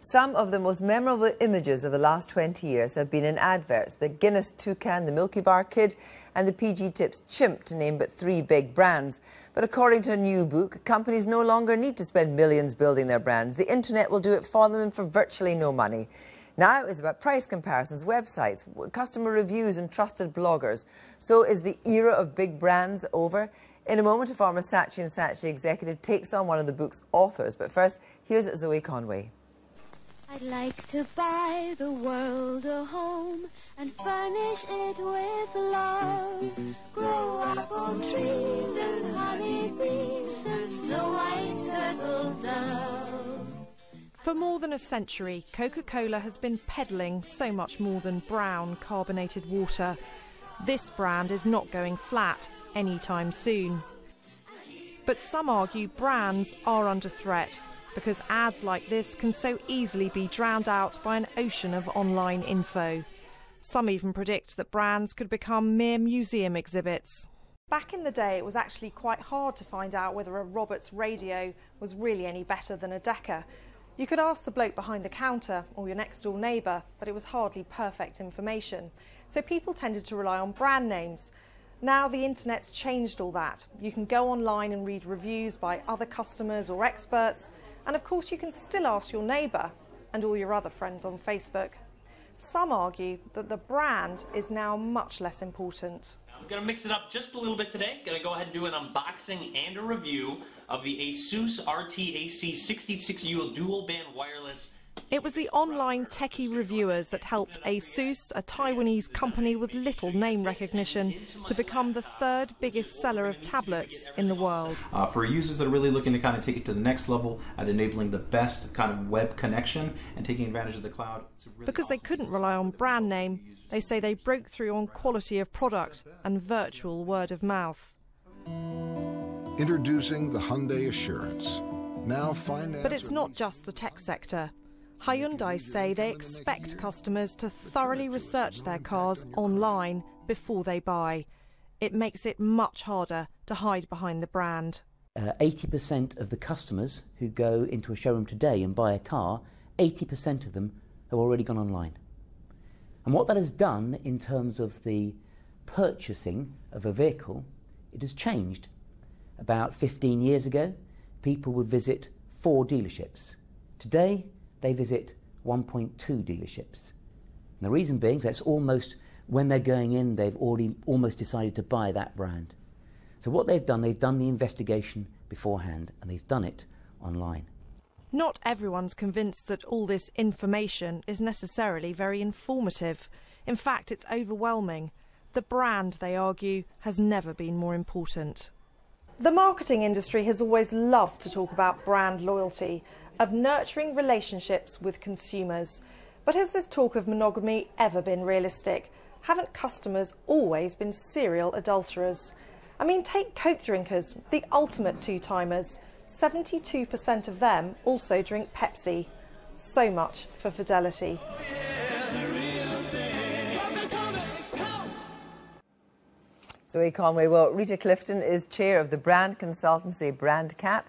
Some of the most memorable images of the last 20 years have been in adverts. The Guinness Toucan, the Milky Bar Kid and the PG Tips Chimp, to name but 3 big brands. But according to a new book, companies no longer need to spend millions building their brands. The internet will do it for them and for virtually no money. Now it's about price comparisons, websites, customer reviews and trusted bloggers. So is the era of big brands over? In a moment, a former Saatchi & Saatchi executive takes on one of the book's authors. But first, here's Zoe Conway. I'd like to buy the world a home and furnish it with love. Grow apple trees and honeybees and snow white turtle doves. For more than a century, Coca-Cola has been peddling so much more than brown carbonated water. This brand is not going flat anytime soon. But some argue brands are under threat, because ads like this can so easily be drowned out by an ocean of online info. Some even predict that brands could become mere museum exhibits. Back in the day, it was actually quite hard to find out whether a Roberts radio was really any better than a Decca. You could ask the bloke behind the counter or your next door neighbour, but it was hardly perfect information. So people tended to rely on brand names. Now the internet's changed all that. You can go online and read reviews by other customers or experts. And of course you can still ask your neighbour and all your other friends on Facebook. Some argue that the brand is now much less important. I'm going to mix it up just a little bit today. Going to go ahead and do an unboxing and a review of the ASUS RT-AC 66U dual band wireless. It was the online techie reviewers that helped ASUS, a Taiwanese company with little name recognition, to become the 3rd biggest seller of tablets in the world. For users that are really looking to kind of take it to the next level at enabling the best kind of web connection and taking advantage of the cloud. Because they couldn't rely on brand name, they say they broke through on quality of product and virtual word of mouth. Introducing the Hyundai Assurance. Now finance. But it's not just the tech sector. Hyundai say they expect customers to thoroughly research their cars online before they buy. It makes it much harder to hide behind the brand. 80% of the customers who go into a showroom today and buy a car, 80% of them have already gone online. And what that has done in terms of the purchasing of a vehicle, it has changed. About 15 years ago, people would visit 4 dealerships. Today, they visit 1.2 dealerships. And the reason being that's almost, when they're going in, they've already almost decided to buy that brand. So what they've done the investigation beforehand, and they've done it online. Not everyone's convinced that all this information is necessarily very informative. In fact, it's overwhelming. The brand, they argue, has never been more important. The marketing industry has always loved to talk about brand loyalty, of nurturing relationships with consumers. But has this talk of monogamy ever been realistic? Haven't customers always been serial adulterers? I mean, take Coke drinkers, the ultimate two-timers. 72% of them also drink Pepsi. So much for fidelity. Zoe Conway. Well, Rita Clifton is chair of the brand consultancy BrandCap.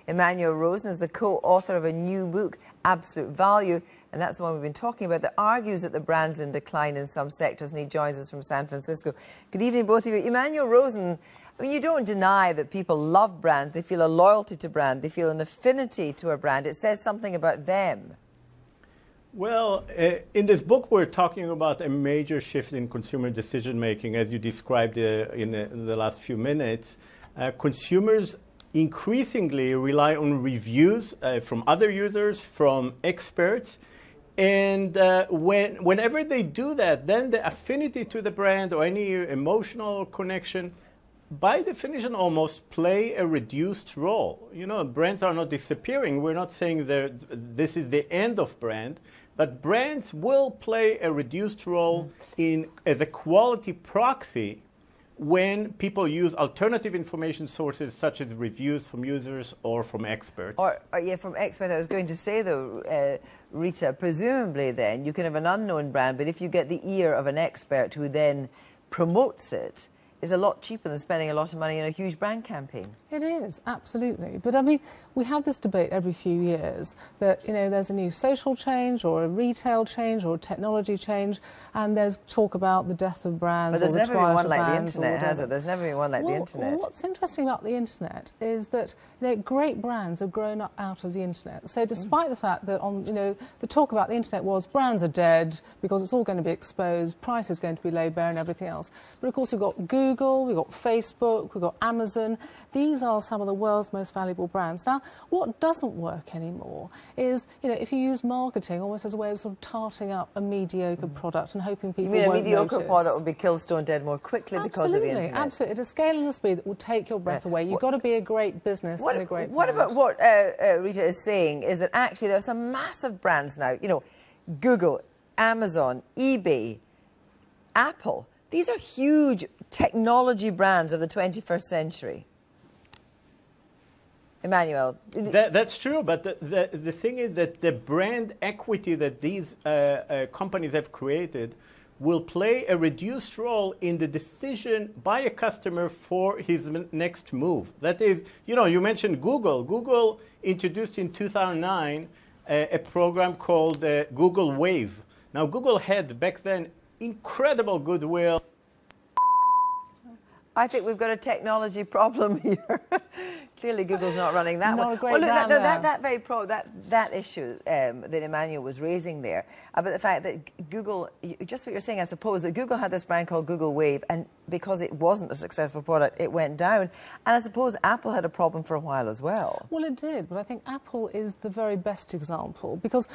Emanuel Rosen is the co-author of a new book, Absolute Value, and that's the one we've been talking about, that argues that the brand's in decline in some sectors, and he joins us from San Francisco. Good evening, both of you. Emanuel Rosen, I mean, you don't deny that people love brands. They feel a loyalty to brand. They feel an affinity to a brand. It says something about them. Well, in this book, we're talking about a major shift in consumer decision-making, as you described in the last few minutes. Consumers increasingly rely on reviews from other users, from experts, and whenever they do that, then the affinity to the brand or any emotional connection, by definition, almost play a reduced role. You know, brands are not disappearing. We're not saying that this is the end of brand, but brands will play a reduced role as a quality proxy when people use alternative information sources such as reviews from users or from experts. Or yeah, from experts. I was going to say, though, Rita, presumably then you can have an unknown brand, but if you get the ear of an expert who then promotes it, is a lot cheaper than spending a lot of money on a huge brand campaign. It is, absolutely. But I mean, we have this debate every few years that, you know, there's a new social change or a retail change or a technology change, and there's talk about the death of brands. But there's or the never been one like the brands internet, has it? There's never been one like the internet. Well, what's interesting about the internet is that, you know, great brands have grown up out of the internet. So despite the fact that, you know, the talk about the internet was brands are dead because it's all going to be exposed, price is going to be laid bare and everything else. But of course we've got Google, we've got Facebook, we've got Amazon. These are some of the world's most valuable brands. Now, what doesn't work anymore is, you know, if you use marketing almost as a way of sort of tarting up a mediocre product and hoping people won't notice. You mean a mediocre product will be killed stone dead more quickly because of the internet? Absolutely, at a scale and a speed that will take your breath away. You've got to be a great business and a great What brand. about what Rita is saying is that actually there are some massive brands now, you know, Google, Amazon, eBay, Apple. These are huge technology brands of the 21st century. Emanuel. That's true, but the thing is that the brand equity that these companies have created will play a reduced role in the decision by a customer for his next move. That is, you know, you mentioned Google. Google introduced in 2009 a program called Google Wave. Now, Google had back then incredible goodwill. I think we've got a technology problem here. Clearly, Google's not running that Not one. a great Well, brand that issue that Emanuel was raising there about the fact that Google, just what you're saying, I suppose, that Google had this brand called Google Wave, and because it wasn't a successful product, it went down. And I suppose Apple had a problem for a while as well. Well, it did, but I think Apple is the very best example because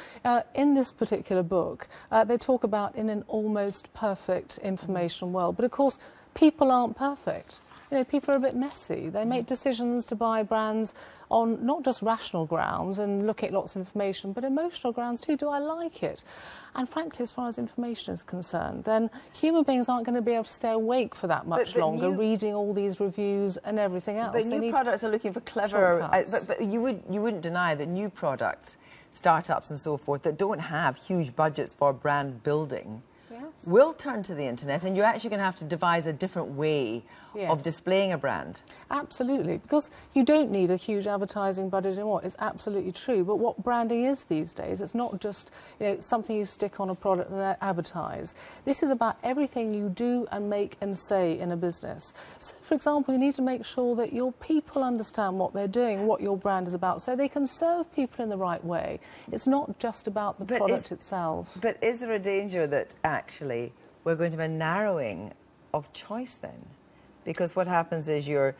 in this particular book, they talk about in an almost perfect information world. But of course, people aren't perfect. You know, people are a bit messy. They make decisions to buy brands on not just rational grounds and look at lots of information, but emotional grounds too. Do I like it? And frankly, as far as information is concerned, then human beings aren't going to be able to stay awake for that much longer, reading all these reviews and everything else. But new products are looking for clever... But you wouldn't deny that new products, startups and so forth, that don't have huge budgets for brand building, will turn to the internet, and you're actually going to have to devise a different way of displaying a brand. Absolutely, because you don't need a huge advertising budget anymore. It's absolutely true. But what branding is these days, it's not just, you know, something you stick on a product and advertise. This is about everything you do and make and say in a business. So, for example, you need to make sure that your people understand what they're doing, what your brand is about, so they can serve people in the right way. It's not just about the product itself. But is there a danger that actually we're going to have a narrowing of choice then? Because what happens is your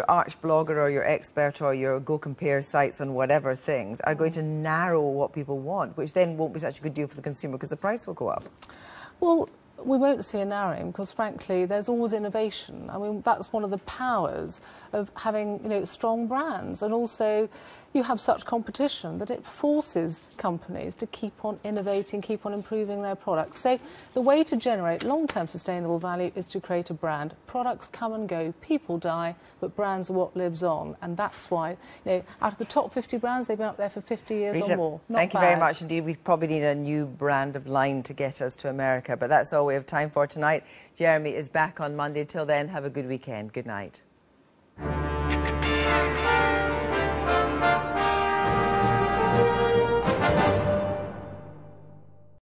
arch blogger or your expert or your go compare sites on whatever things are going to narrow what people want, which then won't be such a good deal for the consumer because the price will go up. Well, we won't see a narrowing because, frankly, there's always innovation. I mean, that's one of the powers of having, you know, strong brands. And also, you have such competition that it forces companies to keep on innovating, keep on improving their products. So the way to generate long-term sustainable value is to create a brand. Products come and go, people die, but brands are what lives on. And that's why, you know, out of the top 50 brands, they've been up there for 50 years Rita, or more. Thank you very much indeed. We probably need a new brand of line to get us to America, but that's all we have time for tonight. Jeremy is back on Monday. Till then, have a good weekend. Good night.